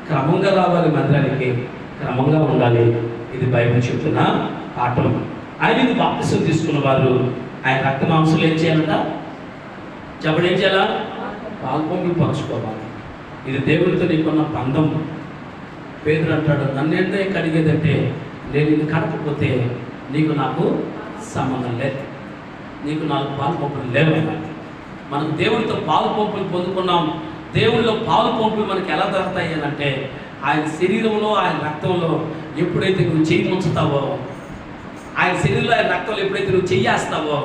క్రమంగా రావాలి మందిరానికి, క్రమంగా ఉండాలి. ఇది బైబిల్ చెప్తున్న పాఠం. ఆయన బాప్తిసం తీసుకున్న వారు ఆయన రక్త మాంసాలు ఏం చేయాలంట? చెప్పడం ఏం చేయాలా? పాల్పొంగులు పంచుకోవాలి. ఇది దేవుడితో నీకున్న బంధం. పేదరు అంటాడు, నన్ను ఏంటే కడిగేదంటే నేను ఇది కడకపోతే నీకు నాకు సంబంధం లేదు, నీకు నాకు పాలు పంపులు లేవు. మనకు దేవుడితో పాలు పంపులు పొందుకున్నాం. దేవుళ్ళలో పాలు పంపులు మనకి ఎలా దొరుకుతాయి అని అంటే, ఆయన శరీరంలో ఆయన రక్తంలో ఎప్పుడైతే నువ్వు చెయ్యి ముంచుతావో, ఆయన శరీరంలో ఆయన రక్తంలో ఎప్పుడైతే నువ్వు చెయ్యేస్తావో,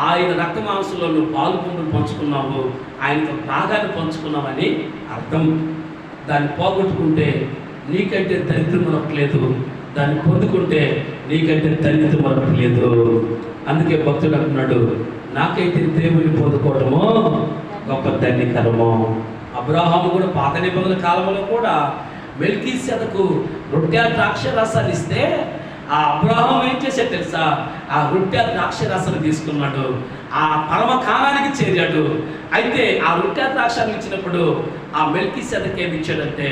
ఆయన రక్త మాంసంలో నువ్వు పాలు పంపులు పంచుకున్నావు, ఆయనతో భాగాన్ని పంచుకున్నావని అర్థం. దాన్ని పోగొట్టుకుంటే నీకంటే దరిద్రం మరొకలేదు, దాన్ని పొందుకుంటే నీకంటే దరిద్రం మరొకలేదు. అందుకే భక్తుడు అంటున్నాడు, నాకైతే దేవుని పొందుకోవటము గొప్ప ధన్యకరము. అబ్రాహాము కూడా పాత నిబంధన కాలంలో కూడా మెల్కీసెదకు రొట్టె ద్రాక్ష రసాలు ఇస్తే ఆ అబ్రాహాము ఏం చేశాడు తెలుసా? ఆ రొట్టె ద్రాక్ష రసాలు తీసుకున్నాడు, ఆ పరమ కాలానికి చేరాడు. అయితే ఆ రొట్టె ద్రాక్షాలు ఇచ్చినప్పుడు ఆ మెల్కీసెదకు ఏమి ఇచ్చాడంటే,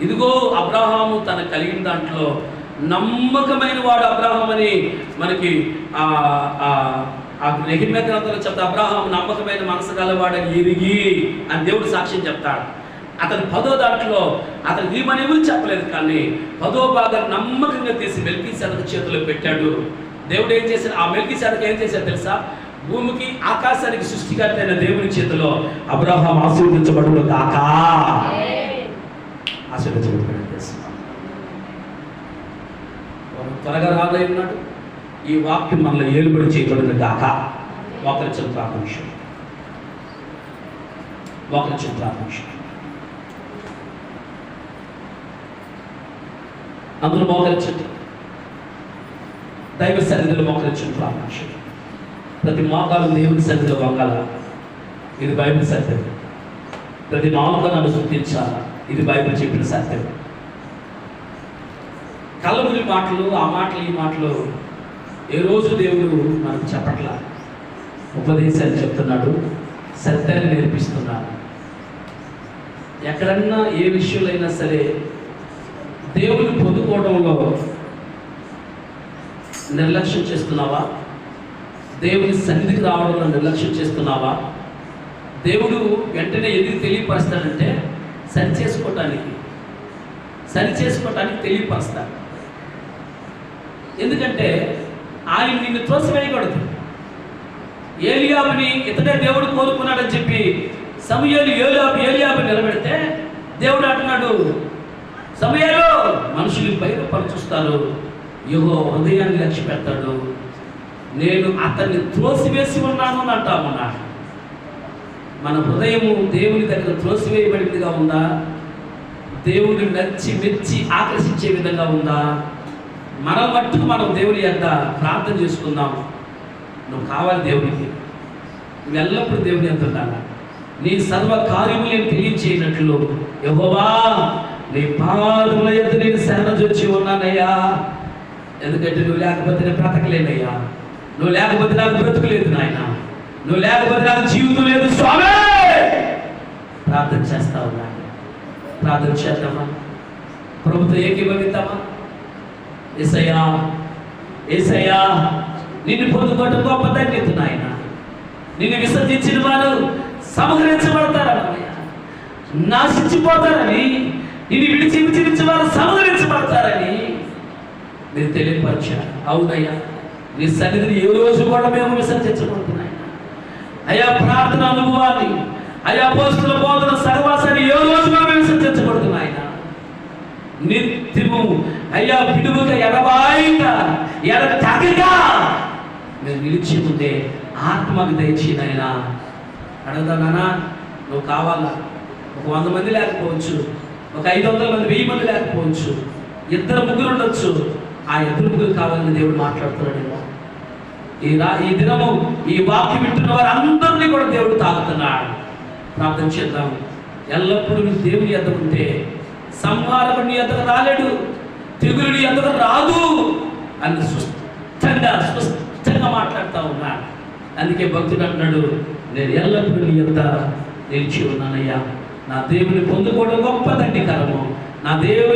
ఇదిగో అబ్రాహాము తన కలిగిన దాంట్లో నమ్మకమైన వాడు అబ్రాహాం అని మనకి నెహెమ్యా గ్రంథంలో చెప్తా. అబ్రాహాము నమ్మకమైన మనసు గలవాడని ఎరిగి అని దేవుడు సాక్ష్యం చెప్తాడు. అతను 10వ దాంట్లో అతను ఇవ్వమని ఎవరు చెప్పలేదు, కానీ 10వ భాగం నమ్మకంగా తీసి మెల్కీసెదకు చేతిలో పెట్టాడు. దేవుడు ఏం చేశాడు? ఆ మెల్కీసెదకు ఏం చేశాడు తెలుసా? భూమికి ఆకాశానికి సృష్టికర్త అయిన దేవుని చేతిలో అబ్రాహాం ఆశీర్వదించబడును కాక, ఆశీర్వదించబడును. త్వరగా రాలై ఉన్నాడు. ఈ వాక్యం మనలో ఏలుబడి చేయబడిన కాక. ఒకరి ప్రార్థన, ఒకరి ప్రార్థన. అందరూ మోకరించండి. దైవ సన్నిధిలో మోకరించండి, ప్రార్థించండి. ప్రతి మోకాలు దేవుని సన్నిధిలో వంగాల. ఇది బైబిల్ సత్యం. ప్రతి నాలుగు నన్ను స్తుతించాలా. ఇది బైబిల్ చెప్పిన సత్యం. కళ్ళబురి మాటలు, ఆ మాటలు, ఈ మాటలు ఏ రోజు దేవుడు మనకు చెప్పట్లా. ఉపదేశాలు చెప్తున్నాడు, సత్యాన్ని నేర్పిస్తున్నాడు. ఎక్కడన్నా ఏ విషయంలో అయినా సరే దేవుని పొందుకోవడంలో నిర్లక్ష్యం చేస్తున్నావా? దేవుని సన్నిధికి రావడంలో నిర్లక్ష్యం చేస్తున్నావా? దేవుడు వెంటనే ఎందుకు తెలియపరుస్తాడంటే సరిచేసుకోవటానికి తెలియపరుస్తాడు. ఎందుకంటే ఆయన నిన్ను త్రోసివేయకూడదు. ఏలియాబుని ఇతడే దేవుడు కోరుకున్నాడని చెప్పి సమూయేలు ఏలియాబు నిలబెడితే దేవుడు అంటున్నాడు, సమూయేలు మనుషులు బయటపరచుస్తారు, యెహోవా హృదయాన్ని లక్ష్య పెడతాడు, నేను అతన్ని త్రోసివేసి ఉన్నాను అని అంటామన్నా. మన హృదయము దేవుని దగ్గర త్రోసివేయబడినదిగా ఉందా? దేవుని నచ్చి మెచ్చి ఆకర్షించే విధంగా ఉందా? మనం మట్టుకు మనం దేవుని యొక్క ప్రార్థన చేసుకుందాం. నువ్వు కావాలి దేవునికి, నువ్వు ఎల్లప్పుడూ దేవుని ఎంత ఉండాలి. నీ సర్వ కార్యములను తెలియచేయనట్లు, యెహోవా నీ పాదముల యొద్ద నేను శరణుజొచ్చి ఉన్నానయ్యా. ఎందుకంటే నువ్వు లేకపోతే నేను బ్రతకలేనయ్యా, నువ్వు లేకపోతే నాకు బ్రతుకులేదు నాయన, నువ్వు లేకపోతే నాకు జీవితం లేదు స్వామి. ప్రార్థన చేస్తా ఉన్నా. ప్రార్థన చేద్దామా? ప్రభుత్వం ఏకీభవిద్దామా? యేసయ్యా, యేసయ్యా నిన్ను పొందుకోవడం గొప్ప ధన్యత నాయన. నిన్ను విసర్జించిన వారు సంహరించబడతారని, నాశించిపోతారని, నిన్ను విడిచి వారు సంహరించబడతారని నేను తెలియపరిచాను. అవునయ్యా, నీ సన్నిధిని ఏ రోజు కూడా మేము విసర్జించబడుతున్నాయి. అయ్యా ప్రార్థన అనుభవాన్ని, అయ్యా అపోస్తలుల బోధన సహవాసాన్ని ఏ రోజు మేము విసర్జించబడుతున్నాయి. నిత్యము అయ్యా విడువగా ఎడబాయిగా ఎడతగగా మేము నిలిచి ఉంటే ఆత్మకు దయచేయనైనా అడగదా నాన్న. నువ్వు కావాలా? ఒక 100 మంది లేకపోవచ్చు, ఒక 500 మంది, 1000 మంది లేకపోవచ్చు, 2 ముగ్గురు ఉండొచ్చు. ఆ 2 ముగ్గురు కావాలని దేవుడు మాట్లాడుతున్నాడేమో. ఈ దినము ఈ వాక్యం వింటున్న వారు అందరినీ కూడా దేవుడు తాకుతున్నాడు. ప్రార్థన చేద్దాం. ఎల్లప్పుడూ దేవుని యొద్ద ఉంటే సంహారకుడు నీ యొద్దకు రాలేడు, తెగులు నీ యొద్దకు రాదు అని స్పష్టంగా మాట్లాడుతూ ఉన్నాడు. అందుకే భక్తుడు అంటున్నాడు, నేను ఎల్లప్పుడూ నీ యొద్ద నిలిచి ఉన్నానయ్యా. నా దేవుని పొందుకోవడం గొప్ప దండికరము. నా దేవుని